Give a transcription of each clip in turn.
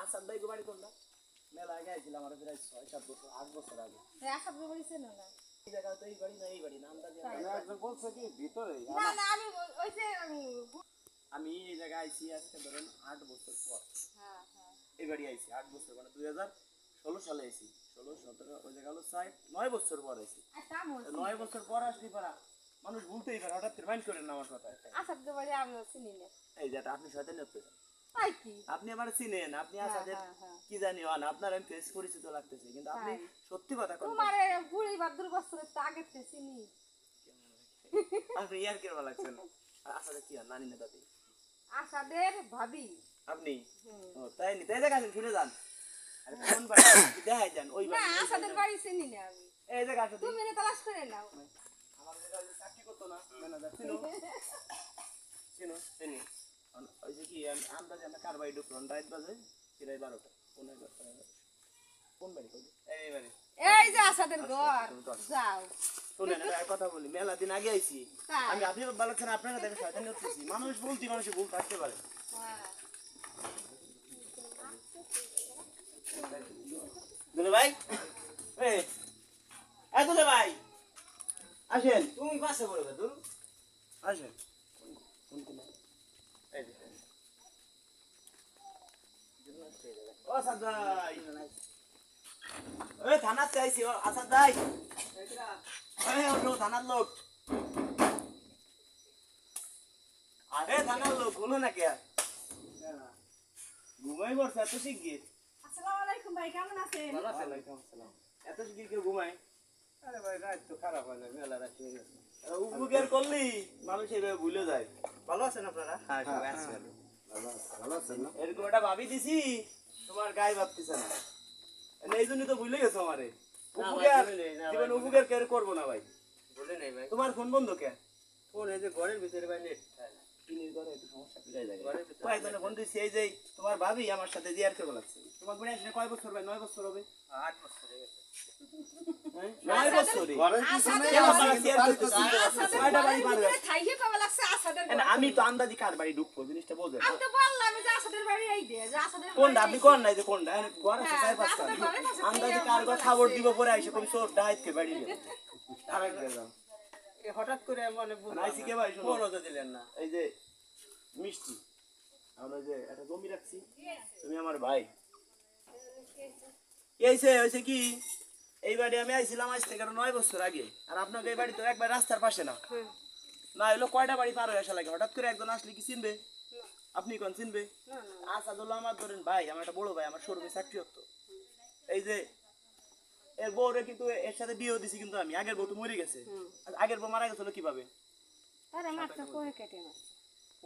আসাদ ভাই বাড়ি কোনটা? মেলা আগে আইছিলাম আমার প্রায় 6-7 বছর 8 বছর আগে। আসাদ ভাই বলেছে না না এই জায়গা তো এই বাড়ি না এই বাড়ি নামটা দিয়ে একজন বলছে কি ভিতরে না না আমি ওই যে আমি এই জায়গায় আইছি আজকে ধরেন 8 বছর পর। হ্যাঁ হ্যাঁ এই বাড়ি আইছি 8 বছর মানে 2016 সালে আইছি 16 17 ওই জায়গা হলো 9 বছর পর আইছি। আচ্ছা আমো 9 বছর পর আসলি পারা মানুষ ভুলতেই পারে হঠাৎ রিমাইন্ড করেন না আমার কথা। আসাদ ভাই আমি চিনি না এই যেটা আপনি শয়তানি হতে তাই কি আপনি আমার চিনেন আপনি আসাদের হ্যাঁ। কি জানি হন আপনার আমি ফেস পরিচিত লাগতেছে কিন্তু আপনি তাই। সত্যি কথা কোন তোমার বুড়ি বাদুর বছরের তো আগে থেকে চিনি আপনি ইয়ার কেমন লাগছেন আসাদে কি হন নানি না দাদি আসাদের ভাবি আপনি হুম। ও তাই নি তাই জায়গা আছেন শুনে যান আরে কোন বাড়ি দেখাই যান ওই না বাড়ি আসাদের বাড়ি চিনি না আমি এই জায়গা আছে তুমি এনে তালাশ করে নাও আমার জায়গা চাকরি করতো না ম্যানেজার চিনো চিনো চিনি ওই যে কি আন্দাজে আমরা কার বাড়ি ঢুকলাম রাত বাজে প্রায় 12টা কোন বাড়ি এই বাড়ি এই যে আসাদের ঘর যাও শুনেন একটা কথা বলি মেলা দিন আগে আইছি তাই? আমি আপনি ভালো আছেন আপনারা দেখে শয়তানি হচ্ছি মানুষ বলতে মানুষ ভুল থাকতে পারে হ্যাঁ দুলে ভাই এই এই দুলে ভাই আসেন তুমি পাশে পড়বে দূর আসেন এই যে ও সাদাই এই থানাতে আইছি ও আসাদ ভাই এই ও থানার লোক আরে থানার লোক বলো না কে ঘুমাই বসে এত শিগগির আসসালামু আলাইকুম ভাই কেমন আছেন ওয়ালাইকুম আসসালাম এত শিগগির কেউ ঘুমায় আরে ভাই রাত তো খারাপ হয় না মেলা রাত হয়ে গেছে উপকার করলি মানুষ এইভাবে ভুলে যায় ভালো আছেন আপনারা হ্যাঁ সবাই আছেন ভালো আছেন না এরকম একটা ভাবি দিছি তোমার গায়ে ভাবতেছে না এই জন্যই তো ভুলে গেছো আমারে উপকার জীবন উপকার কেউ করবো না ভাই বলে নেই ভাই তোমার ফোন বন্ধ কে ফোন এই যে ঘরের ভিতরে ভাই নেট কিনির ঘরে একটু সমস্যা পিড়াই যায় ঘরের ভিতরে কয়েকজনে ফোন দিছি এই যে তোমার ভাবি আমার সাথে জিয়ার কে বলাচ্ছে তোমার বোন আসলে কয় বছর ভাই 9 বছর হবে 8 বছর হয়ে গেছে 9 বছরই ঘরের আসাদের কেন আপনারা জিয়ার করতেছেন? কয়টা বাড়ি পার হয়েছে? খাইয়ে কবে লাগছে আসাদের না, আমি তো আন্দাজি কার বাড়ি ঢুকবো জিনিসটা বোঝেন আমি তো বললাম যে আসাদের বাড়ি এই দে যে আসাদের কোনটা আপনি কোন নাই যে কোনটা ঘর আছে হ্যাঁ, 4-5টা রাস্তাতে ঘরের পাশে আন্দাজি থেকে কার ঘর আমার খবর আছে। দিব পরে আইসে কোন চোর ডাইতকে বাড়ি দিয়ে আরেক গেলাম এ হঠাৎ করে মানে আইসি কে ভাই শোনো ফোনও তো দিলেন না এই যে মিষ্টি আমরা যে একটা জমি রাখছি তুমি আমার ভাই এইছে কি এই বাড়ি আমি আইছিলাম আজ থেকে 9 বছর আগে আর আপনাকে এই বাড়ি তো একবার রাস্তার পাশে না না এলো কয়টা বাড়ি পার হয়ে আসা লাগে হঠাৎ করে একজন আসলে কি চিনবে আপনি কোন চিনবে আসাদুল্লাহ আমার ধরেন ভাই আমার একটা বড় ভাই আমার শোরুমে চাকরি হতো এই যে এর বউরে কিন্তু এর সাথে বিয়ে দিছি কিন্তু আমি আগের বউ তো মরে গেছে আর আগের বউ মারা গেছিল কিভাবে আরে মাছটা কই কেটে মাছ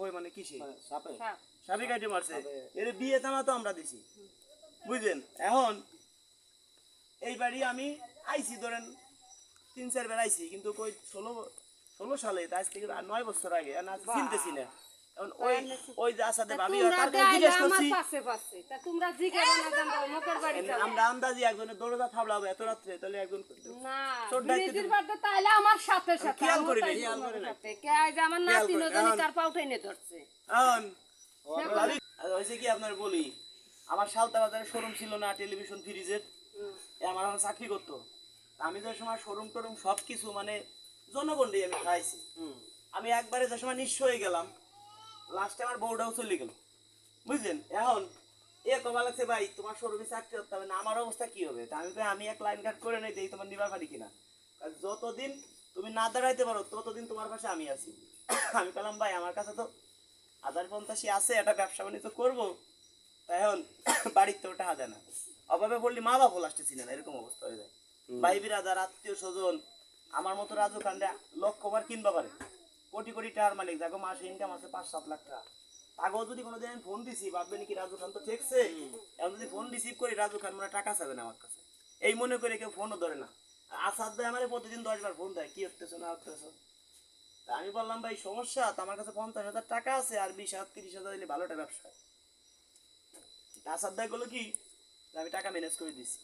ওই মানে কিসে সাপে সাপ সাবি কাটে মারছে এর বিয়ে তামা তো আমরা দিছি বুঝলেন এখন এই বাড়ি আমি আইছি ধরেন 3-4 বার আইছি কিন্তু কই 16 সালে আজ থেকে 9 বছর আগে আর না চিনতেছি না এখন ওই যে আসাদে ভাবি তার কাছে জিজ্ঞেস করছি পাশে পাশে তা তোমরা জিজ্ঞাসা না জানবা মুখের বাড়ি যাও আমরা আন্দাজি একজনের দরজা থাবলাবো এত রাত্রে তাহলে একজন না চোর ডাইতে ব্রিজের বাড়িতে তাইলে আমার সাথে সাথে খেয়াল আমিও করি নাই, তাই খেয়াল তোমার করি নাই। সাথে। কে আজ আমার নাতি নজনি তার পাউটাই নে ধরছে এখন ভাবি হয়েছে কি আপনার বলি আমার সালতা বাজারে শোরুম ছিল না টেলিভিশন ফ্রিজের আমার এখন চাকরি করতো আমি যে সময় শোরুম টোরুম সব কিছু মানে জনগণ দিয়ে আমি খাইছি আমি একবারে যে সময় নিঃস্ব হয়ে গেলাম লাস্টে আমার বউটাও চলে গেল বুঝলেন এখন এ কমা লাগছে ভাই তোমার শোরুমে চাকরি করতে হবে না আমার অবস্থা কি হবে তা আমি কই, আমি এক লাইন কাট করে নেই দেই তোমার নিবার পারি কিনা আর যতদিন তুমি না দাঁড়াইতে পারো ততদিন তোমার পাশে আমি আছি আমি বললাম ভাই আমার কাছে তো 1050 আছে একটা ব্যবসা বাণিজ্য করবো তা এখন বাড়িতে ওটা দেয় না অভাবে বললি মা বাবা লাস্টে চিনে না এরকম অবস্থা হয়ে যায় ভাই বিরাদার আত্মীয় স্বজন আমার মতো রাজু কান্ডা লক্ষবার কিনবা পারে কোটি কোটি টাকার মালিক দেখো মাসে ইনকাম আছে 5-7 লাখ টাকা আগেও যদি কোনোদিন আমি ফোন দিছি ভাববেন কি রাজু খান তো ঠেকছে এখন যদি ফোন রিসিভ করি রাজু খান মানে টাকা চাবে না আমার কাছে এই মনে করে কেউ ফোনও ধরে না আসাদ ভাই আমার প্রতিদিন 10 বার ফোন দেয় কি হতেছো না হতেছো তা আমি বললাম ভাই সমস্যা তো আমার কাছে 50,000 টাকা আছে আর 20,000-30,000 দিলে ভালোটা ব্যবসা আসাদ ভাই বললো কি আমি টাকা ম্যানেজ করে দিছি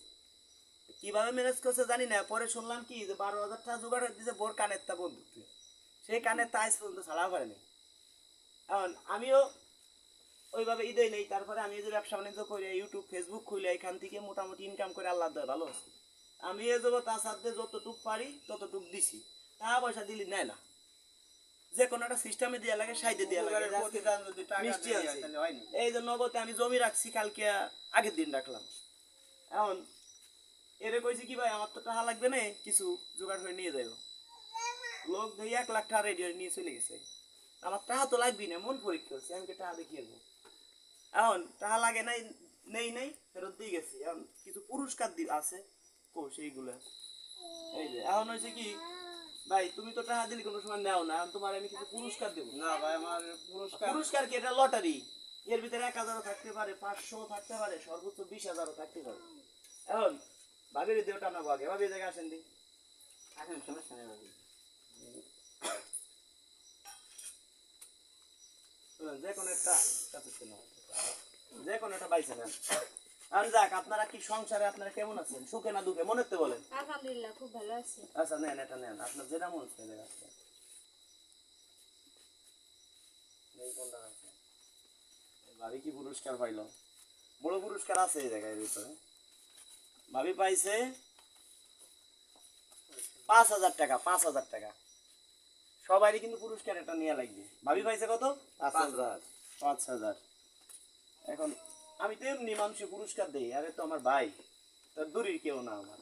কিভাবে ম্যানেজ করছে জানি না পরে শুনলাম কি যে 12,000 টাকা জোগাড় হয়ে দিয়েছে বোর কানের তা বন্ধু সেই কানের তা আজ পর্যন্ত ছাড়াও পারেনি এখন আমিও ওইভাবে ঈদে নেই। তারপরে আমি এই যে ব্যবসা বাণিজ্য করে ইউটিউব ফেসবুক খুলে এখান থেকে মোটামুটি ইনকাম করে আল্লাহ দেয় ভালো আছে। আমি এ যাবো তার সাথে যতটুক পারি ততটুক দিছি, টাকা পয়সা দিলি নেয় না, যে কোনো একটা সিস্টেমে দেওয়া লাগে, সাইডে দেওয়া লাগে। প্রতিদান যদি টাকা মিষ্টি দেয়, আছে। তাহলে হয়নি। এই যে নগদে আমি জমি রাখছি, কালকে আগের দিন রাখলাম। এখন এরে কইছি কি ভাই আমার তো টাকা লাগবে না, কিছু জোগাড় করে নিয়ে যাইব। লোক দেখি 1 লাখ টাকা রেডি নিয়ে চলে গেছে। আমার টাকা তো লাগবি না, মন পরীক্ষা হচ্ছে, আমি কি টাকা দেখিয়ে দেবো। এখন টাকা লাগে নাই, নেই ফেরত দিয়ে গেছি। এখন কিছু পুরস্কার আছে সেইগুলা। এই যে এখন হয়েছে কি ভাই, তুমি তো টাকা দিলে কোনো সময় নেও না, এখন তোমার আমি কিছু পুরস্কার দেবো। না ভাই, আমার পুরস্কার পুরস্কার কি, এটা লটারি। এর ভিতরে 1000 থাকতে পারে, 500 থাকতে পারে, সর্বোচ্চ 20,000 থাকতে পারে। এখন ভাবির দেওটা না ভাগে, ভাবি জায়গা আসেন দি। এখন সমস্যা নেই ভাই। শুনুন, যে কোনো একটা যে কোনো একটা বাইছে নেন। আর যাক, আপনারা কি সংসারে আপনারা কেমন আছেন, সুখে না দুঃখে, মনে তো বলেন। আলহামদুলিল্লাহ খুব ভালো আছি। আচ্ছা নেন, এটা নেন, আপনার যেটা মন হচ্ছে এই জায়গা থেকে। এই কোনটা আছে? এই ভাবি কি পুরস্কার পাইল? বড় পুরস্কার আছে এই জায়গায় ভিতরে। ভাবি পাইছে 5,000 টাকা, 5,000 টাকা। সবারই কিন্তু পুরস্কার এটা নিয়ে লাগবে। ভাবি পাইছে কত? 5,000। 5,000। এখন আমি তো এমনি মানুষের পুরস্কার দেই, আরে তো আমার ভাই, তার দূরের কেউ না আমার।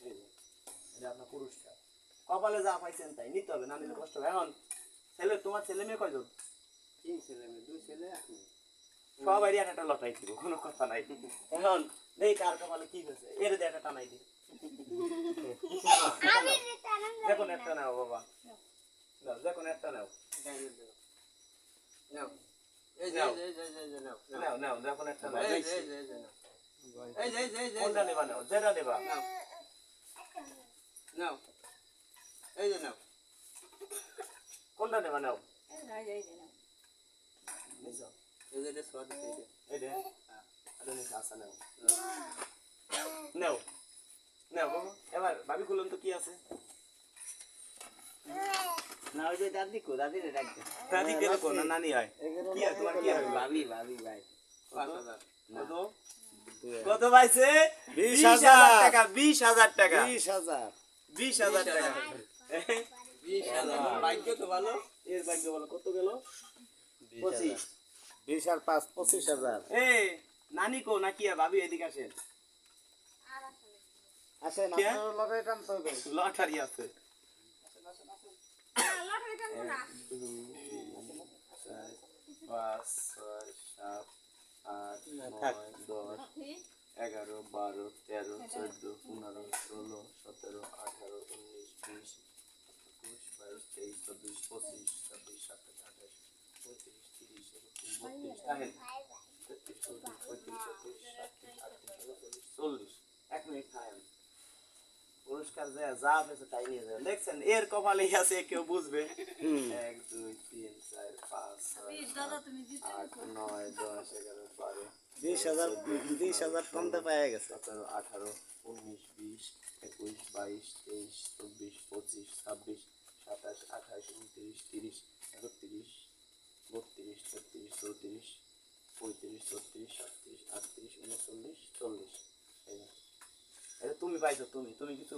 এই যে, এটা আপনার পুরস্কার। কপালে যা পাইছেন তাই নিতে হবে, না নিলে কষ্ট হবে। এখন তোমার ছেলে মেয়ে কয়জন? 3 ছেলে মেয়ে, 2 ছেলে আপনি। সবারই একটা লটাই দিব, কোনো কথা নাই। এখন দেখ কার কপালে কি হয়েছে, এর দিয়ে একটা টানাই দি। দেখুন একটা নাও বাবা, দেখুন একটা নাও, নাও। এই যে নাও। নাও। নাও নাও, দেখুন একটা নাও। এই যে নাও। এই যে কোনটা নেবা নাও, যেটা নেবা। নাও। নাও। এই যে নাও। কোনটা নেবা নাও। এই যে নাও। নিছো? এই যে সোয়াদ আছে এই যে আরে নিছো, আচ্ছা নাও। নাও নাও বাবা। এবার ভাবি খুলুন তো কি আছে। না, ওই যে দাদি কো, দাদি রে ডাকতে। দাদি কেন কোন নানি হয়? কি হয় তোমার, কি হয়? ভাবি ভাই। 5,000। কত? কত পাইছে? 20,000 টাকা। 20,000 টাকা। 20,000 20,000 টাকা। 20,000 ভাগ্য তো ভালো। এর ভাগ্য বলো কত গেল? 25। 20 আর 5 25,000 এই নানি কো না কি হয়? ভাবি এদিকে আসেন। আসেন কে? আপনার লটারি টানতে হবে। লটারি আছে। লটারি টানবো না। 5, 6, 7, 8, 9, 10, 11, 12, 13, 14, 15, 16, 17, 18, 19, 20, 21, 22, 23, 24, 25, 26, 27, 28, 29, 30, 31, 32, 33, 34, 35, 36, 37, 40, 1 মিনিট টাইম। পুরস্কার যা পেয়েছে তাই নিয়ে যাবে। দেখছেন এর কপালে আছে, কেউ বুঝবে। 1 2 3 4 5 6 দাদা তুমি জিতে 8 9 10 11 12 20,000 টানতে পাওয়া গেছে। 17 18 19 20 21 22 23 24 25 26 27 28 29 30 31 32 33 34 35 36 37 38 39 40। এই যে। এটা তুমি পাইছো, তুমি কিছু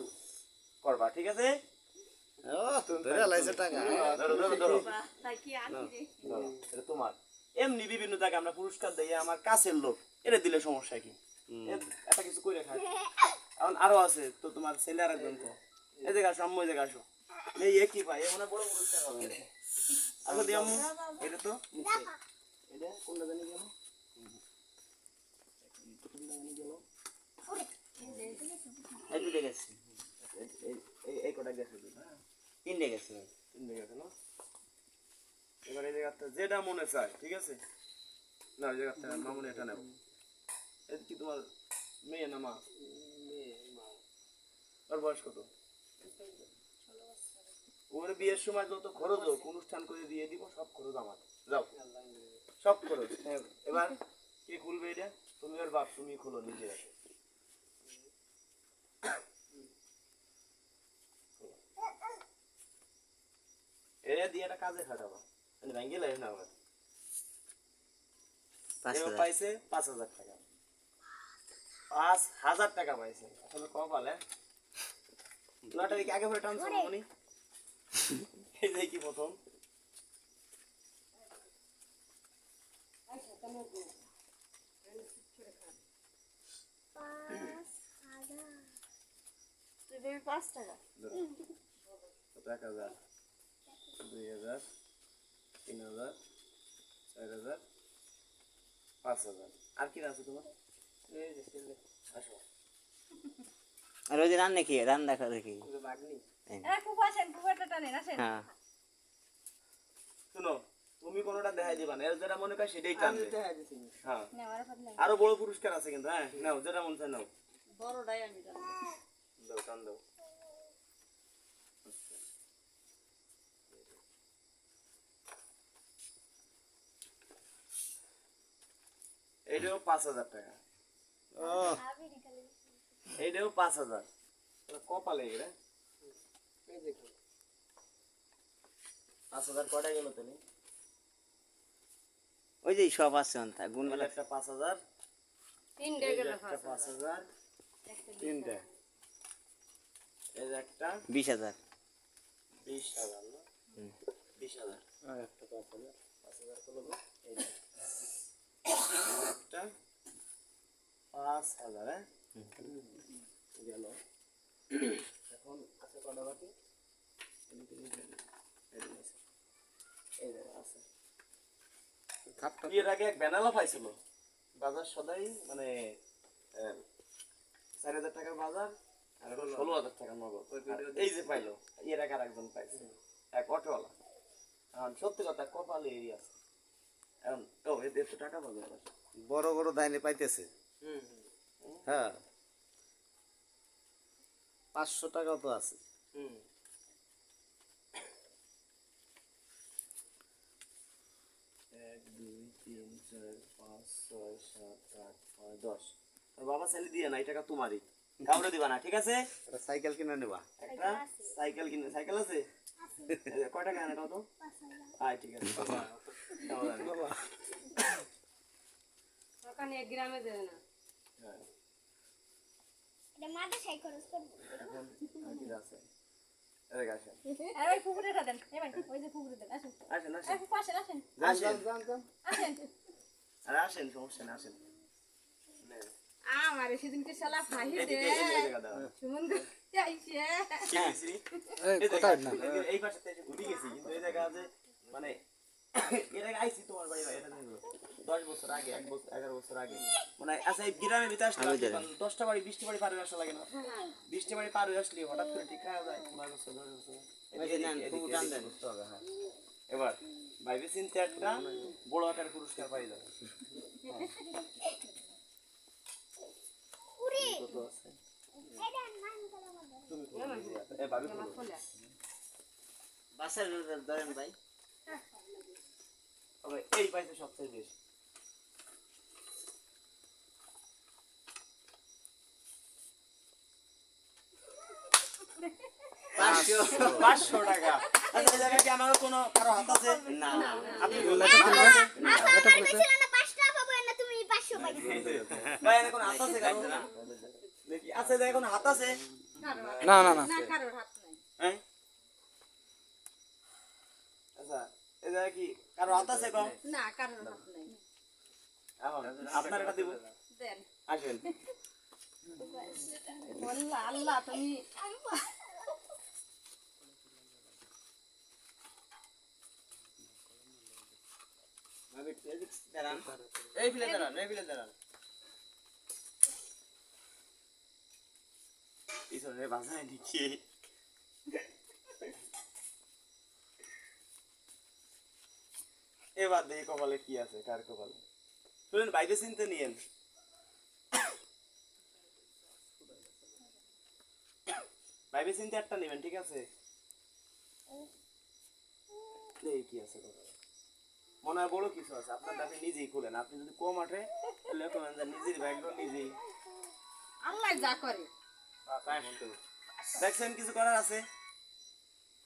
করবা, ঠিক আছে? ও ধরে লাইছে টাকা। ধরো ধরো ধরো তাই কি আনছি রে। ধরো, এটা তোমার। এমনি বিভিন্ন জায়গায় আমরা পুরস্কার দিই, আমার কাছের লোক, এটা দিলে সমস্যা কি? একটা কিছু করে খায়। এখন আরো আছে তো, তোমার ছেলে আর একজন তো এই জায়গা আসো, আম্মু এই জায়গা আসো। এই একই পাই, এমন বড় পুরস্কার হবে না। আসো দি আম্মু, এটা তো নিচে। এটা কোনটা জানি গেল? কোনটা জানি গেল? এই দুটো গেছে। এই কটা গেছে, 3টে গেছে। 3টে গেছে না? এবার এই জায়গাটা যেটা মনে চায়, ঠিক আছে? না এই জায়গাটা মামুনি এটা নেব। এটা কি তোমার মেয়ে না মা? ওর বয়স কত? ওর বিয়ের সময় যত খরচ হোক, অনুষ্ঠান করে দিয়ে দিব, সব খরচ আমার। যাও, সব খরচ। এবার কে খুলবে এটা? তুমি আর বাপ, তুমি খুলো নিজে। এটা দিয়ে একটা কাজে খাটাবা, মানে ভেঙে লাগে না আবার। এবার পাইছে 5,000 টাকা, 5,000 টাকা পাইছে। আসলে কপালে লটারি কি আগে পরে ট্রান্সফার হবনি? এই যে কি প্রথম তুই দেবি 5 টাকা। কত? 1,000, 2,000, 3,000, 4,000, 5,000। আর কি আছে তোমার? এই যে ছেলে, আসো। আর ওই যে রান্না কি রান্না করে কি ওই যে বাগনি। ফুফা আসেন, ফুফাটা টানেন, আসেন। হ্যাঁ শোনো, তুমি কোনোটা দেখাই দিবা না, এর যেটা মনে করে সেটাই টানবে। হ্যাঁ, নেওয়ার পর নেই। আরো বড় পুরস্কার আছে কিন্তু। হ্যাঁ, নাও যেটা মন চায় নাও। বড়টাই আমি টানবো। দাও, টান দাও। এইটাও 5,000 টাকা, ও এইটাও 5,000। কপালে রে 5,000 কটা গেল তুমি? ওই যে সব আছে অন্তা গুণ এই যে একটা 5,000, 3 এই যে গেল একটা 5,000, 3টা। এই যে একটা 20,000 20,000 না? 20,000, আর একটা 5,000। 5,000 কত গো? এই যে। এই যে একটা 5,000, হ্যাঁ? গেল। এখন আছে কটা বাকি? এই যে আছে। এই যে আছে। খাপটা এর আগে এক ব্যানালা পাইছিল বাজার সদাই, মানে 4,000 টাকার বাজার আর এখন 16,000 টাকার নগদ। আর এই যে পাইলো, এর আগে আরেকজন পাইছে, এক অটোওয়ালা। এখন সত্যি কথা কপালে এরিয়া আছে। এখন তো এদের তো টাকা পাবে আবার। বড় বড় দাইনে পাইতেছে। হ্যাঁ, 500 টাকাও তো আছে। হুম। 1, 2, 3, 4, 5, 6, 7, 8, 9, 10। আর বাবা ছেলে দিয়ে না, এই টাকা তোমারই, কাউরে দিবা না, ঠিক আছে? একটা সাইকেল কিনে নেবা। একটা সাইকেল কিনে, সাইকেল আছে? এই যে, কয় টাকা আনে কত? আয়, ঠিক আছে। বাবা ওখানে 1 গ্রামে দেবে না। হ্যাঁ, এটা মাদ্রাসায় খরচ করবো। এখন আর কি আছে? এদিকে আসেন। আর ওই পুকুরেটা দেন, এই ভাই, ওই যে পুকুরে দেন, আসেন। আসেন, এই আসেন। ফুফা আসেন, আসেন, আসেন। আসেন। আরে আসেন, সমস্যা নেই, আসেন। নেন। আমারে সেদিনকে শালা ফাহি দে। এদিকে, এই জায়গা দাও। সুমন আইছে। কি হয়েছে? এই জায়গা, এই পাশে থেকে ঘুরে গেছি, কিন্তু এই জায়গা আছে, মানে এর আগে আইছি তোমার বাড়ি, এটা নিয়ে 10 বছর আগে, 1 বছর 11 বছর আগে, মানে আচ্ছা এই গ্রামের ভিতরে আসলে 10টা বাড়ি 20টা বাড়ি পার হয়ে আসা লাগে না? 20টা বাড়ি পার হয়ে আসলে হঠাৎ করে ঠিক হয়ে যায় 9 বছর 10 বছর। বুঝতে হবে, হ্যাঁ। এবার ভাইবে চিন্তা একটা বড় আকার পুরস্কার পাই যাবে। উড়ি কত আছে? এটা মান করা মধ্যে তুমি খুলো। এ ভাবি খুলো। বাসার ধরেন ভাই তবে এই পাইছে সবচেয়ে বেশি। পাঁচশো টাকা। আচ্ছা, এই জায়গায় কি আমার কোনো কারো হাত আছে? না না আপনি আমার ছিল না 5 টাকা পাবো না, তুমি 500 পাইছো। ভাই, এখানে কোনো হাত আছে কারো? দেখি, আছে, এই জায়গায় কোনো হাত আছে? না, কারোর হাত নাই। হ্যাঁ? আচ্ছা, এই জায়গায় কি কারো হাত আছে কম? না, কারোর হাত নাই। এখন আপনার এটা দিব। দেন। আসেন। বললা আল্লাহ তুমি এই ফিলে দাঁড়ান এই ফিলে দাঁড়ান পিছনে বাজায় নাকি? এবার দেখি কপালে কি আছে, কার কপালে। শুনেন, বাইরে চিনতে নিয়েন। বাইরে চিনতে একটা নেবেন, ঠিক আছে? এই কি আছে কপালে? মনে হয় বড় কিছু আছে, আপনারটা আপনি নিজেই খুলেন। আপনি যদি কম আঠে তাহলে কমেন যে নিজের ব্যাগটা নিজেই। আল্লাহ যা করে। দেখছেন কিছু করার আছে?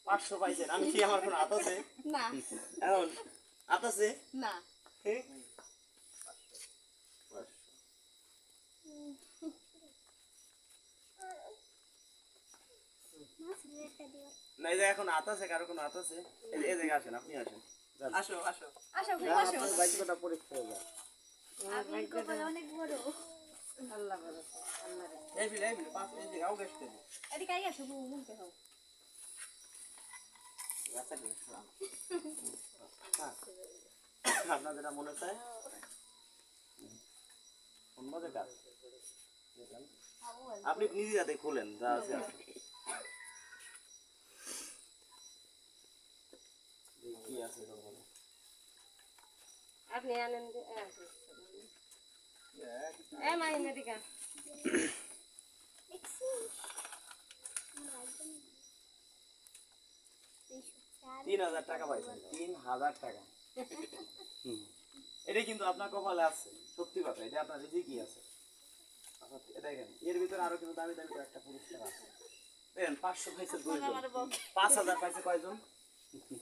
500 পাইছেন, আমি কি আমার কোনো হাত আছে? না এখন হাত আছে? না হ্যাঁ? না এই যে এখন হাত আছে, কারো কোনো হাত আছে? এই জায়গায় আসেন, আপনি আসেন। আসো আসো আপনার ভাগ্যটা পরীক্ষা হয়ে যায়। আমি কপাল অনেক বড়। আল্লাহ ভরসা আল্লাহ রে এই ফিরে, এই ফিরে, পাঁচ এই জায়গায় আও গেছে। এদিকে আই আসো মুখে হও আচ্ছা ঠিক আছে। আপনার যেটা মনে চায় কোন মজা কাজ আপনি নিজে হাতে খুলেন যা আছে আছে। দেখি কি আছে এটার মধ্যে। আপনি আনেন এ মাই মেডিকা দেখছিস? 3000 টাকা পাইছেন, 3000 টাকা। এটা কিন্তু আপনার কপালে আছে, সত্যি কথা, এটা আপনার রিজিকই আছে। আপনার দেখেন এর ভিতরে আরো কিন্তু দামি দামি একটা পুরস্কার আছে। দেখেন 500 পাইছে 2 জন, 5000 পাইছে কয়জন?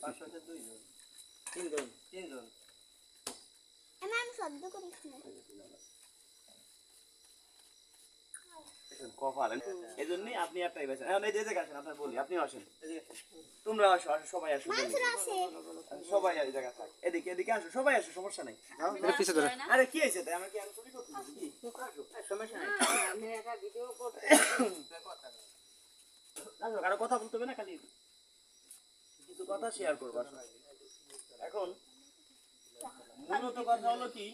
500 তে 2 জন, 3 জন, 3 জন। আমি শব্দ করিস না। দেখেন কপাল, এই জন্যই আপনি একটাই পাইছেন। এখন এই যে জায়গায় আসেন, আপনার বলি, আপনি আসেন, তোমরা আসো, আসো, সবাই আসো, বলি। মানুষরা আছে। সবাই এই জায়গা থাক, এদিকে এদিকে আসো, সবাই আসো, সমস্যা নাই। পিছিয়ে ধরে আরে কি হয়েছে তাই, আমাকে আমি চুরি করতেছি কি? আসো, সমস্যা নাই। আমি একটা ভিডিও করতে আসো, কারো কথা বলতে হবে না, খালি কিছু কথা শেয়ার করবো। আসো। এখন মূলত কথা হলো কি,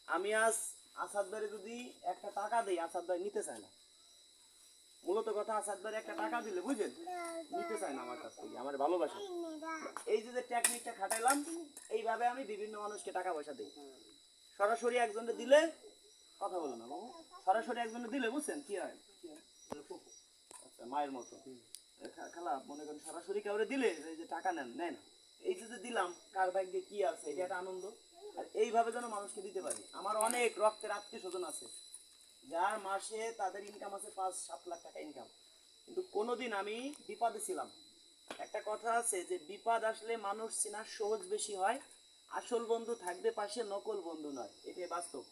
আমি আজ আসাদ ভাইরে যদি একটা টাকা দিই, আসাদ ভাই নিতে চায় না। মূলত কথা, আসাদ ভাই একটা টাকা দিলে বুঝেন নিতে চায় না আমার কাছ থেকে, আমার ভালোবাসা। এই যে টেকনিকটা খাটাইলাম, এইভাবে আমি বিভিন্ন মানুষকে টাকা পয়সা দিই। সরাসরি একজনে দিলে কথা বলো না বাবু, সরাসরি একজনে দিলে বুঝছেন কি হয়? আচ্ছা, মায়ের মতো খালা মনে করেন সরাসরি কাউরে দিলে এই যে টাকা নেন, নেয় না। এই যে দিলাম, কার ভাগ্যে কি আছে, এটা একটা আনন্দ। আর এইভাবে যেন মানুষকে দিতে পারি। আমার অনেক রক্তের আত্মীয় স্বজন আছে যার মাসে তাদের ইনকাম আছে 5-7 লাখ টাকা ইনকাম, কিন্তু কোনোদিন আমি বিপদে ছিলাম। একটা কথা আছে যে বিপদ আসলে মানুষ চেনা সহজ বেশি হয়, আসল বন্ধু থাকবে পাশে, নকল বন্ধু নয়, এটাই বাস্তব।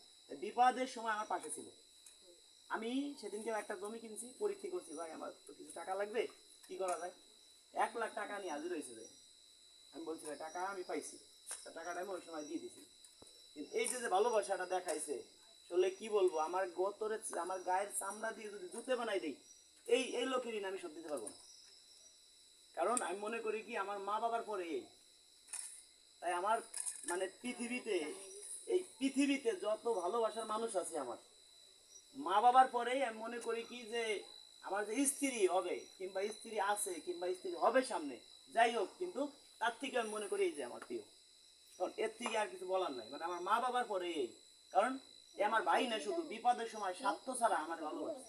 বিপদের সময় আমার পাশে ছিল। আমি সেদিনকে একটা জমি কিনছি, পরীক্ষা করছি, ভাই আমার তো কিছু টাকা লাগবে, কি করা যায়? 1 লাখ টাকা নিয়ে হাজির হয়েছে যে। আমি বলছি ভাই টাকা আমি পাইছি, টাকাটা আমি ওই সময় দিয়ে দিছি। কিন্তু এই যে ভালোবাসাটা দেখাইছে, আসলে কি বলবো, আমার গোতরে আমার গায়ের চামড়া দিয়ে যদি জুতে বানাই দেই, এই লোকের ঋণ আমি শোধ দিতে পারবো না। কারণ আমি মনে করি কি, আমার মা বাবার পরে এই, তাই আমার মানে পৃথিবীতে যত ভালোবাসার মানুষ আছে আমার মা বাবার পরেই আমি মনে করি কি যে আমার যে স্ত্রী হবে কিংবা স্ত্রী আছে কিংবা স্ত্রী হবে সামনে, যাই হোক, কিন্তু তার থেকে আমি মনে করি এই যে আমার প্রিয়। কারণ এর থেকে আর কিছু বলার নাই, মানে আমার মা বাবার পরে এই। কারণ এ আমার ভাই না, শুধু বিপদের সময় স্বার্থ ছাড়া আমার ভালোবাসে,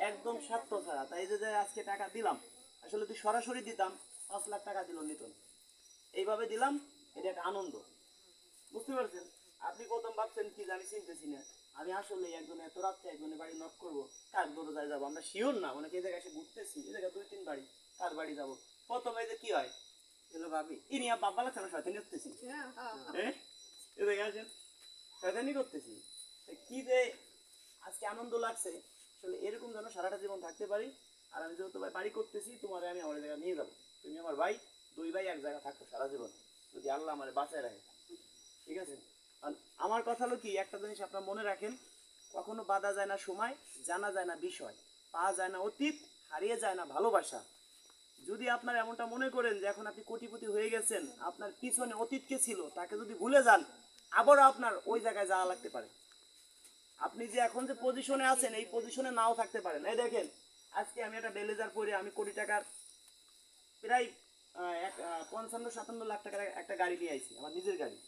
একদম স্বার্থ ছাড়া। তাই যে আজকে টাকা দিলাম, আসলে তুই সরাসরি দিতাম 5 লাখ টাকা দিল নিত না, এইভাবে দিলাম, এটা একটা আনন্দ। বুঝতে পারছেন? আপনি প্রথম ভাবছেন কি যে আমি চিনতেছি না, আমি আসলে একজন এত রাত্রে একজনের বাড়ি নক করবো, কার দরজায় যাবো, আমরা শিওর না, অনেকে এই জায়গায় এসে ঘুরতেছি, এই জায়গায় 2-3 বাড়ি, কার বাড়ি যাবো। প্রথমে যে কি হয়, এলো ভাবি ইনি বাবা লাগছে, আমি শয়তানি করতেছি, হ্যাঁ এই জায়গায় আসেন, শয়তানি করতেছি। কি যে আজকে আনন্দ লাগছে, আসলে এরকম যেন সারাটা জীবন থাকতে পারি। আর আমি যেহেতু ভাই বাড়ি করতেছি, তোমার আমি আমার জায়গায় নিয়ে যাবো, তুমি আমার ভাই, 2 ভাই এক জায়গায় থাকতো সারা জীবন, যদি আল্লাহ আমার বাঁচায় রাখে। ঠিক আছে? আর আমার কথা হলো কি, একটা জিনিস আপনার মনে রাখেন, কখনো বাধা যায় না সময়, জানা যায় না বিষয়, পাওয়া যায় না অতীত, হারিয়ে যায় না ভালোবাসা। যদি আপনার এমনটা মনে করেন যে এখন আপনি কোটিপতি হয়ে গেছেন, আপনার পিছনে অতীতকে ছিল, তাকে যদি ভুলে যান, আবারও আপনার ওই জায়গায় যাওয়া লাগতে পারে। আপনি যে এখন যে পজিশনে আছেন, এই পজিশনে নাও থাকতে পারেন। এই দেখেন, আজকে আমি একটা ব্লেজার পরে আমি কোটি টাকার প্রায় 55-57 লাখ টাকার একটা গাড়ি নিয়ে আইছি, আমার নিজের গাড়ি।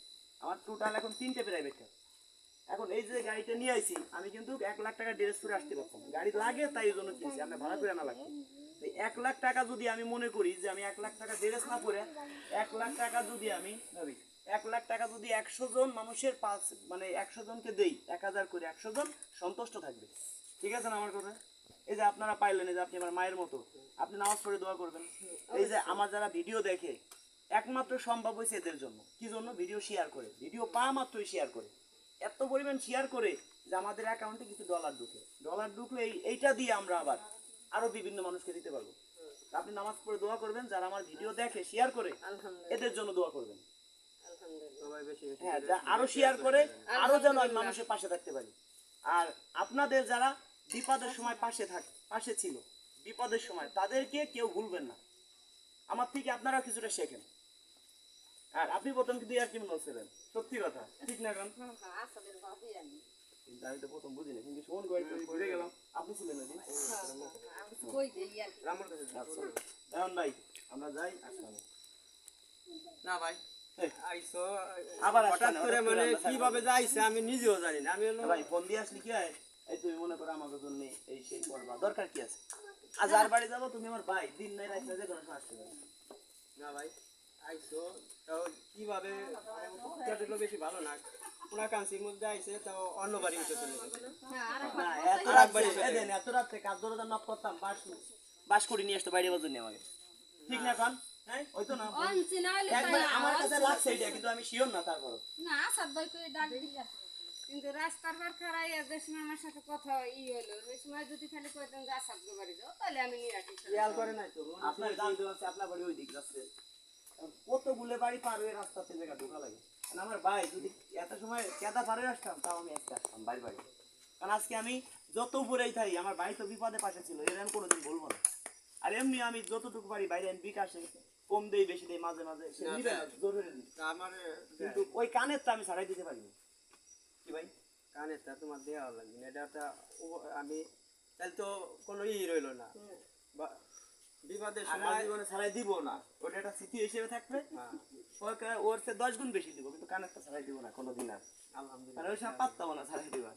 আমার টোটাল এখন 3টে প্রাইভেট কার। এখন এই যে গাড়িটা নিয়ে আইছি, আমি কিন্তু 1 লাখ টাকা ড্রেস করে আসতে পারতাম, গাড়ি লাগে তাই জন্য কিনছি, আমরা ভাড়া করে আনা লাগবে। 1 লাখ টাকা যদি আমি মনে করি যে আমি 1 লাখ টাকা ড্রেস না পরে 1 লাখ টাকা যদি আমি ভাবি 1 লাখ টাকা যদি 100 জন মানুষের পাঁচ মানে 100 জনকে দেই 1000 করে 100 জন সন্তুষ্ট থাকবে। ঠিক আছে না আমার কথা? এই যে আপনারা পাইলেন, এই যে আপনি আমার মায়ের মতো, আপনি নামাজ পড়ে দোয়া করবেন। এই যে আমার যারা ভিডিও দেখে একমাত্র সম্ভব হয়েছে এদের জন্য। কি জন্য? ভিডিও শেয়ার করে, ভিডিও পাওয়া মাত্রই শেয়ার করে, এত পরিমাণ শেয়ার করে যে আমাদের অ্যাকাউন্টে কিছু ডলার ঢুকে, ডলার ঢুকলে এইটা দিয়ে আমরা আবার আরো বিভিন্ন মানুষকে দিতে পারবো। তা আপনি নামাজ পড়ে দোয়া করবেন, যারা আমার ভিডিও দেখে শেয়ার করে এদের জন্য দোয়া করবেন। হ্যাঁ, যা আরো শেয়ার করে আরো যেন আমি মানুষের পাশে থাকতে পারি। আর আপনাদের যারা বিপদের সময় পাশে ছিল, বিপদের সময় তাদেরকে কেউ ভুলবেন না। আমার থেকে আপনারা কিছুটা শেখেন। আর আপনি প্রথম কিন্তু আর কি বলছিলেন, সত্যি কথা, ঠিক না? কারণ আসলের ভাবি আমি কিন্তু আমি তো প্রথম বুঝিনি, কিন্তু শোন ঘুরে গেলাম, আপনি ছিলেন নাকি? কই যাই আর কি। আচ্ছা, এখন ভাই আমরা যাই, আসলাম। না ভাই এই, আইসো আবার হঠাৎ আসলাম, করে হঠাৎ মানে করে আমরা কিভাবে যে আইছে আমি নিজেও জানি না। আমি হলো ভাই ফোন দিয়ে আসলি কি হয়? এই তুমি মনে করো আমাকে জন্য এই সেই করবা, দরকার কি আছে? আজ আর বাড়ি যাবো, তুমি আমার ভাই, দিন নাই রাত নাই যে কোনো সময় আসতে পারো। না ভাই আইসো তাও কিভাবে দিলো বেশি ভালো না। পুরা কাঞ্চির মধ্যে আইছে তাও অন্য বাড়ি উঠে চলে গেছে। হ্যাঁ, আর না, এত রাত্রে, এদেন, এত রাত্রে কাজ ধরে নক করতাম, বাস করে নিয়ে আসতো বাইরে বাজুন আমাকে, ঠিক না? এখন হ্যাঁ ওই তো না, অনচিনা হইলে তাই একবার না, আমার কাছে লাগছে এটা, কিন্তু আমি শিওর না। তারপর না আসাদ ভাই কই ডাক দিলা, কিন্তু রাস্তার বার খারাই যে সময় আমার সাথে কথা হলো ওই সময় যদি খালি কইতেন যে আসাদ গো বাড়ি যাও, তাহলে আমি নিয়ে আসি। খেয়াল করে নাই তো আপনার জানতে পারছি আপনার বাড়ি ওই দিক যাচ্ছে, কতগুলো বাড়ি পার হয়ে রাস্তাতে জায়গা ঢোকা লাগে। কারণ আমার ভাই যদি এত সময় কেদা পার হয়ে আসতাম, তাও আমি আজকে আসতাম বাড়ি বাড়ি। কারণ আজকে আমি যত উপরেই থাকি, আমার ভাই তো বিপদে পাশে ছিল, এর আমি কোনোদিন বলবো না। আর এমনি আমি যতটুকু পারি বাইরে আমি বিকাশে কম দেই বেশি দেই, মাঝে মাঝে সে নিবে না, জরুরি দিই। আমার কিন্তু ওই কানেরটা আমি ছাড়াই দিতে পারি না। কি ভাই? কানেরটা তোমার দেওয়া লাগবে না, এটা আমি তাহলে তো কোনো রইলো না। বিবাদের আমার সময় জীবনে ছাড়াই দিব না, ওটা একটা স্মৃতি হিসেবে থাকবে। ওর চেয়ে 10 গুণ বেশি দিব, কিন্তু কানেরটা ছাড়াই দিব না কোনোদিন আর। আলহামদুলিল্লাহ আর ওই সময় পারতাম না ছাড়াই দিবা।